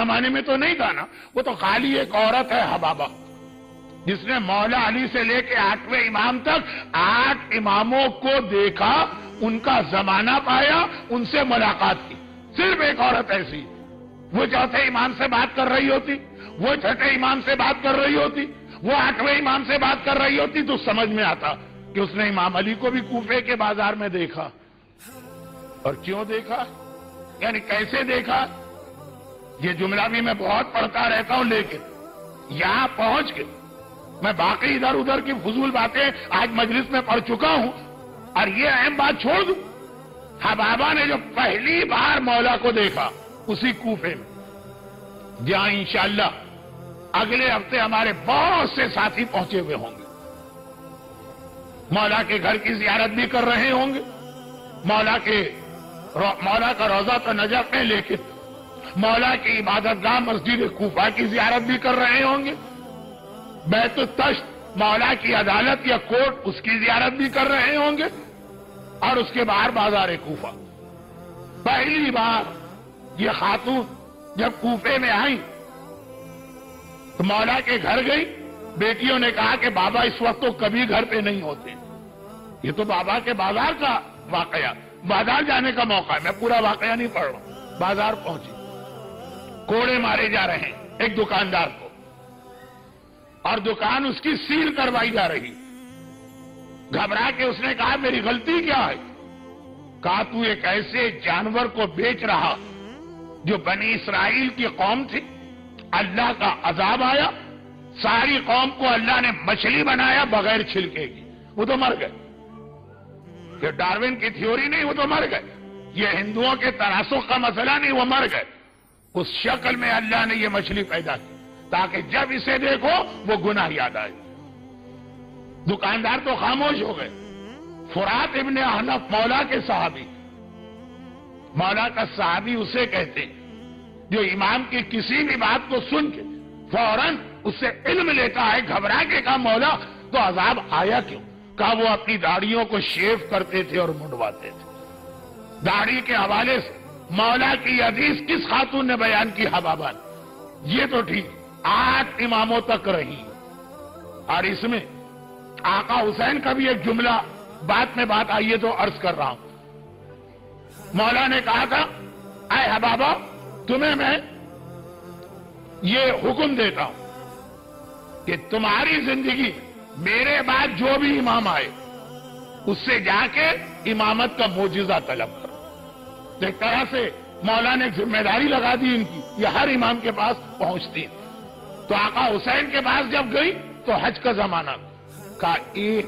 زمانے میں تو نہیں تھا نا، وہ تو خالی ایک عورت ہے حبابہ، جس نے مولا علی سے لے کے 8ویں امام تک 8 اماموں کو دیکھا، ان کا زمانہ پایا، ان سے ملاقات کی. صرف ایک عورت ایسی. وہ چوتھے امام سے بات کر رہی ہوتی، وہ چھٹے امام سے بات کر رہی ہوتی، وہ 8ویں امام سے بات کر رہی ہوتی، تو سمجھ میں آتا کہ اس نے امام علی کو بھی کوفے کے بازار میں دیکھا. اور کیوں دیکھا، یعنی کیسے دیکھا، یہ جملہ بھی میں بہت پڑھتا رہتا ہوں، لیکن یہاں پہنچ کے میں باقی ادھر ادھر کی فضول باتیں آج مجلس میں پڑھ چکا ہوں، اور یہ اہم بات چھوڑ دوں. حبابہ نے جو پہلی بار مولا کو دیکھا اسی کوفے میں، جہاں انشاءاللہ اگلے ہفتے ہمارے بہت سے ساتھی پہنچے ہوئے ہوں گے، مولا کے گھر کی زیارت بھی کر رہے ہوں گے، مولا کا روضہ تو نجف ہے، لیکن مولا کی عبادت گاہ مسجد کوفہ کی زیارت بھی کر رہے ہوں گے، بیت التشت مولا کی عدالت یا کورٹ اس کی زیارت بھی کر رہے ہوں گے، اور اس کے باہر بازار کوفہ. پہلی بار یہ خاتون جب کوفے میں آئیں تو مولا کے گھر گئی. بیٹیوں نے کہا کہ بابا اس وقت تو کبھی گھر پہ نہیں ہوتے، یہ تو بابا کے بازار کا واقعہ، بازار جانے کا موقع ہے. میں پورا واقعہ نہیں پڑھ رہا ہوں. بازار پہنچی، کوڑے مارے جا رہے ہیں ایک دکاندار کو، اور دکان اس کی سیل کروائی جا رہی. گھبرا کے اس نے کہا میری غلطی کیا ہے؟ کہا تو ایک ایسے جانور کو بیچ رہا جو بنی اسرائیل کی قوم تھی، اللہ کا عذاب آیا، ساری قوم کو اللہ نے مچھلی بنایا بغیر چھلکے کی، وہ تو مر گئے. یہ ڈارون کی تھیوری نہیں، وہ تو مر گئے. یہ ہندوؤں کے تناسخ کا مسئلہ نہیں، وہ مر گئے. اس شکل میں اللہ نے یہ مچھلی پیدا کی تاکہ جب اسے دیکھو وہ گناہ یاد آئے. دکاندار تو خاموش ہو گئے. فرات ابن احنف مولا کے صحابی، مولا کا صحابی اسے کہتے جو امام کی کسی بھی بات کو سن کے فوراً اس سے علم لیتا ہے. گھبرا کے کہا مولا تو عذاب آیا کیوں؟ کہا وہ اپنی داڑھیوں کو شیو کرتے تھے اور منڈواتے تھے. داڑھی کے حوالے سے مولا کی حدیث کس خاتون نے بیان کی؟ حبابہ نے. یہ تو ٹھیک 8 اماموں تک رہی، اور اس میں آقا حسین کا بھی ایک جملہ بات میں بات آئیے تو عرض کر رہا ہوں. مولا نے کہا تھا اے حبابہ تمہیں میں یہ حکم دیتا ہوں کہ تمہاری زندگی میرے بعد جو بھی امام آئے اس سے جا کے امامت کا معجزہ طلب کرو. ایک طرح سے مولا نے ذمہ داری لگا دی ان کی، یہ ہر امام کے پاس پہنچتی. تو آقا حسین کے پاس جب گئی تو حج کا زمانہ کا ایک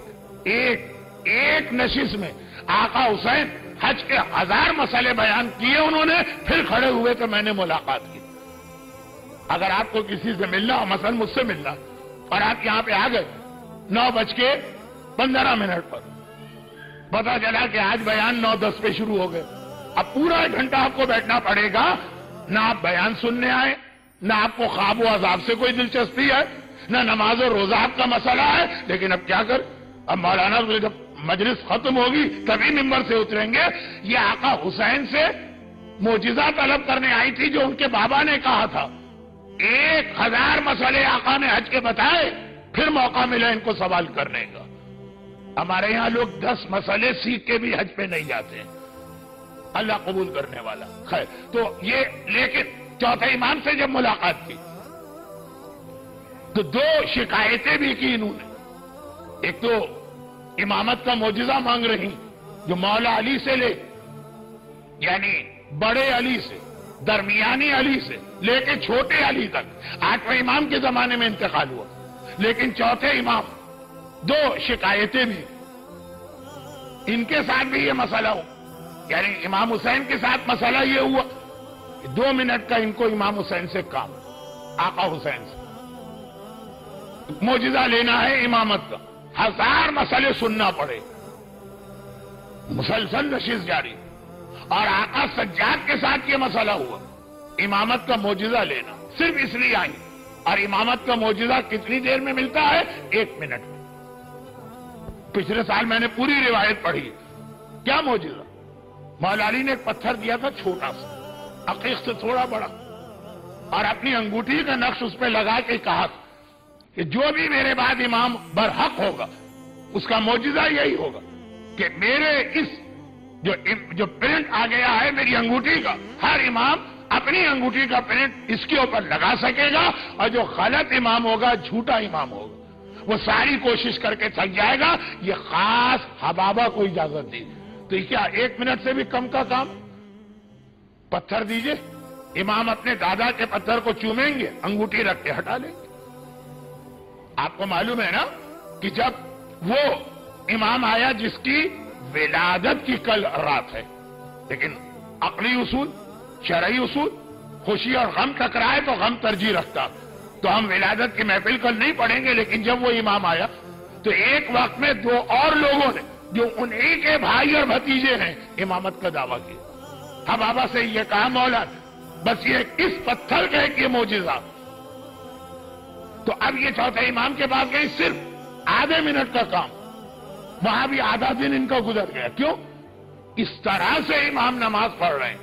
نشست میں آقا حسین حج کے 1000 مسئلے بیان کیے انہوں نے، پھر کھڑے ہوئے تو میں نے ملاقات کی. اگر آپ کو کسی سے ملنا ہو، مثلا مجھ سے ملنا، اور آپ یہاں پہ آ گئے 9:15 پر، پتا چلا کہ آج بیان 9:10 پہ شروع ہو گئے، اب پورا 1 گھنٹہ آپ کو بیٹھنا پڑے گا. نہ آپ بیان سننے آئے، نہ آپ کو خواب و عذاب سے کوئی دلچسپی ہے، نہ نماز و روزہ آپ کا مسئلہ ہے. لیکن اب کیا کر، اب مولانا جب مجلس ختم ہوگی تبھی ممبر سے اتریں گے. یہ آقا حسین سے معجزہ طلب کرنے آئی تھی جو ان کے بابا نے کہا تھا. 1000 مسئلے آقا نے حج کے بتائے، پھر موقع ملا ان کو سوال کرنے کا. ہمارے یہاں لوگ 10 مسئلے سیکھ کے بھی حج پہ نہیں جاتے ہیں، اللہ قبول کرنے والا. خیر، تو یہ لیکن چوتھے امام سے جب ملاقات کی تو 2 شکایتیں بھی کی انہوں نے. ایک تو امامت کا معجزہ مانگ رہی جو مولا علی سے لے، یعنی بڑے علی سے، درمیانی علی سے لے کے چھوٹے علی تک. 8ویں امام کے زمانے میں انتقال ہوا، لیکن چوتھے امام 2 شکایتیں بھی. ان کے ساتھ بھی یہ مسئلہ ہو، یعنی امام حسین کے ساتھ مسئلہ یہ ہوا کہ 2 منٹ کا ان کو امام حسین سے کام، آقا حسین سے معجزہ لینا ہے امامت کا. 1000 مسئلے سننا پڑے، مسلسل نشست جاری. اور آقا سجاد کے ساتھ یہ مسئلہ ہوا، امامت کا معجزہ لینا. صرف اس لیے آئی. اور امامت کا معجزہ کتنی دیر میں ملتا ہے؟ 1 منٹ میں. پچھلے سال میں نے پوری روایت پڑھی. کیا معجزہ؟ مولا علی نے ایک پتھر دیا تھا چھوٹا سا، عقیق سے تھوڑا بڑا، اور اپنی انگوٹھی کا نقش اس پہ لگا کے کہا کہ جو بھی میرے بعد امام برحق ہوگا اس کا معجزہ یہی ہوگا کہ میرے اس جو پرنٹ آ گیا ہے میری انگوٹھی کا، ہر امام اپنی انگوٹھی کا پرنٹ اس کے اوپر لگا سکے گا، اور جو غلط امام ہوگا، جھوٹا امام ہوگا، وہ ساری کوشش کر کے تھک جائے گا۔ یہ خاص حبابہ کو اجازت دی۔ تو کیا 1 منٹ سے بھی کم کا کام؟ پتھر دیجئے، امام اپنے دادا کے پتھر کو چومیں گے، انگوٹھی رکھ کے ہٹا لیں گے۔ آپ کو معلوم ہے نا کہ جب وہ امام آیا جس کی ولادت کی کل رات ہے، لیکن عقلی اصول، شرعی اصول، خوشی اور غم ٹکرائے تو غم ترجیح رکھتا، تو ہم ولادت کی محفل کل نہیں پڑھیں گے، لیکن جب وہ امام آیا تو ایک وقت میں 2 اور لوگوں نے جو انہی کے بھائی اور بھتیجے ہیں امامت کا دعویٰ کیا۔ ہم بابا سے یہ کہا مولا بس یہ کس پتھر کا ایک یہ معجزہ۔ تو اب یہ چوتھے امام کے پاس گئے، صرف آدھے منٹ کا کام، وہاں بھی آدھا دن ان کا گزر گیا۔ کیوں؟ اس طرح سے امام نماز پڑھ رہے ہیں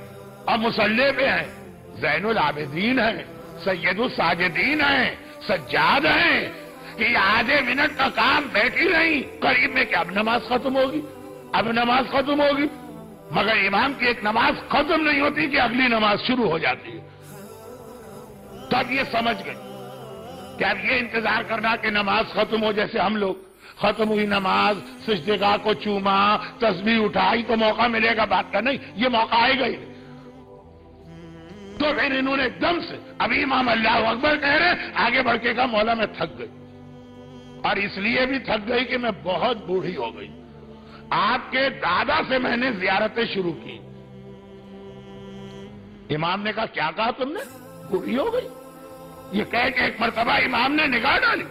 اور مصلی پہ ہیں، زین العابدین ہیں، سید الساجدین ہیں، سجاد ہیں، کہ یہ آدھے منٹ کا کام بیٹھی نہیں، قریب میں کہ اب نماز ختم ہوگی، اب نماز ختم ہوگی، مگر امام کی ایک نماز ختم نہیں ہوتی کہ اگلی نماز شروع ہو جاتی ہے۔ تو اب یہ سمجھ گئے کہ اب یہ انتظار کرنا کہ نماز ختم ہو، جیسے ہم لوگ ختم ہوئی نماز، سجدگاہ کو چوما، تسبیح اٹھائی تو موقع ملے گا بات کا، نہیں، یہ موقع آئے گا ہی نہیں۔ تو پھر انہوں نے ایک دم سے ابھی امام اللہ اکبر کہہ رہے، آگے بڑھ کے کہا مولا میں تھک گئی، اور اس لیے بھی تھک گئی کہ میں بہت بوڑھی ہو گئی، آپ کے دادا سے میں نے زیارتیں شروع کی۔ امام نے کہا کیا کہا تم نے؟ بوڑھی ہو گئی؟ یہ کہہ کے ایک مرتبہ امام نے نگاہ ڈالی،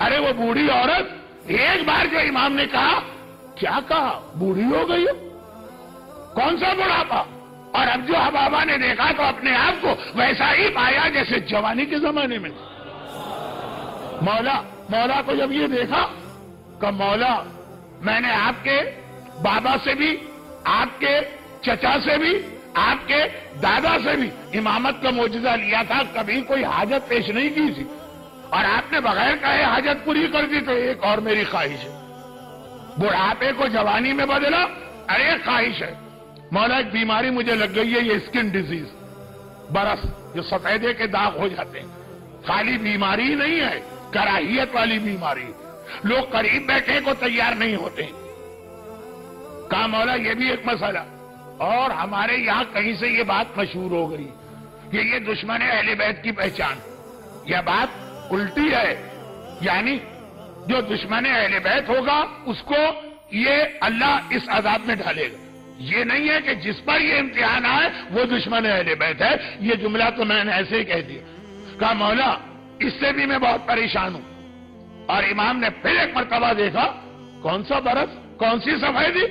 ارے وہ بوڑھی عورت، ایک بار جو امام نے کہا، کیا کہا؟ بوڑھی ہو گئی ہو؟ کون سا بڑھاپا؟ اور اب جو حبابہ نے دیکھا تو اپنے آپ کو ویسا ہی پایا جیسے جوانی کے زمانے میں۔ مولا کو جب یہ دیکھا کہ مولا میں نے آپ کے بابا سے بھی، آپ کے چچا سے بھی، آپ کے دادا سے بھی امامت کا معجزہ لیا تھا، کبھی کوئی حاجت پیش نہیں کی تھی، اور آپ نے بغیر کہے حاجت پوری کر دی، تو ایک اور میری خواہش ہے، بڑھاپے کو جوانی میں بدلا، ارے ایک خواہش ہے مولا، ایک بیماری مجھے لگ گئی ہے، یہ اسکن ڈیزیز، برس، جو سفیدے کے داغ ہو جاتے ہیں، خالی بیماری ہی نہیں ہے، کراہیت والی بیماری، لوگ قریب بیٹھے کو تیار نہیں ہوتے۔ کہا مولا یہ بھی ایک مسئلہ، اور ہمارے یہاں کہیں سے یہ بات مشہور ہو گئی کہ یہ دشمن اہل بیت کی پہچان، یہ بات الٹی ہے، یعنی جو دشمن اہل بیت ہوگا اس کو یہ اللہ اس عذاب میں ڈالے گا، یہ نہیں ہے کہ جس پر یہ امتحان آئے وہ دشمن اہل بیت ہے، یہ جملہ تو میں نے ایسے ہی کہہ دیا۔ کہا مولا اس سے بھی میں بہت پریشان ہوں، اور امام نے پھر ایک مرتبہ دیکھا، کون سا برس، کون سی سفیدی،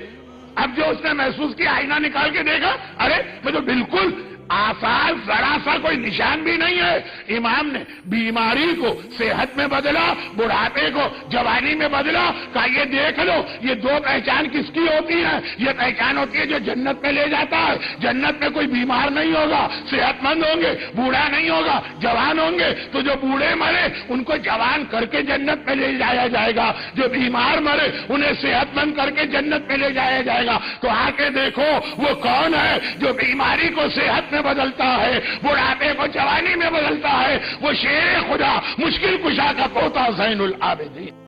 اب جو اس نے محسوس کیا، آئینہ نکال کے دیکھا، ارے میں تو بالکل آثار ذرا سا کوئی نشان بھی نہیں ہے۔ امام نے بیماری کو صحت میں بدلا، بڑھاپے کو جوانی میں بدلا، کہا یہ دیکھ لو، یہ 2 پہچان کس کی ہوتی ہے؟ یہ پہچان ہوتی ہے جو جنت میں لے جاتا ہے، جنت میں کوئی بیمار نہیں ہوگا، صحت مند ہوں گے، بوڑھا نہیں ہوگا، جوان ہوں گے، تو جو بوڑھے مرے ان کو جوان کر کے جنت میں لے جایا جائے گا، جو بیمار مرے انہیں صحت مند کر کے جنت میں لے جایا جائے گا۔ تو آ کے دیکھو وہ کون ہے جو بیماری کو صحت میں بدلتا ہے، بڑھاپے کو جوانی میں بدلتا ہے، وہ شیر خدا، مشکل کشا کا پوتا زین العابدین۔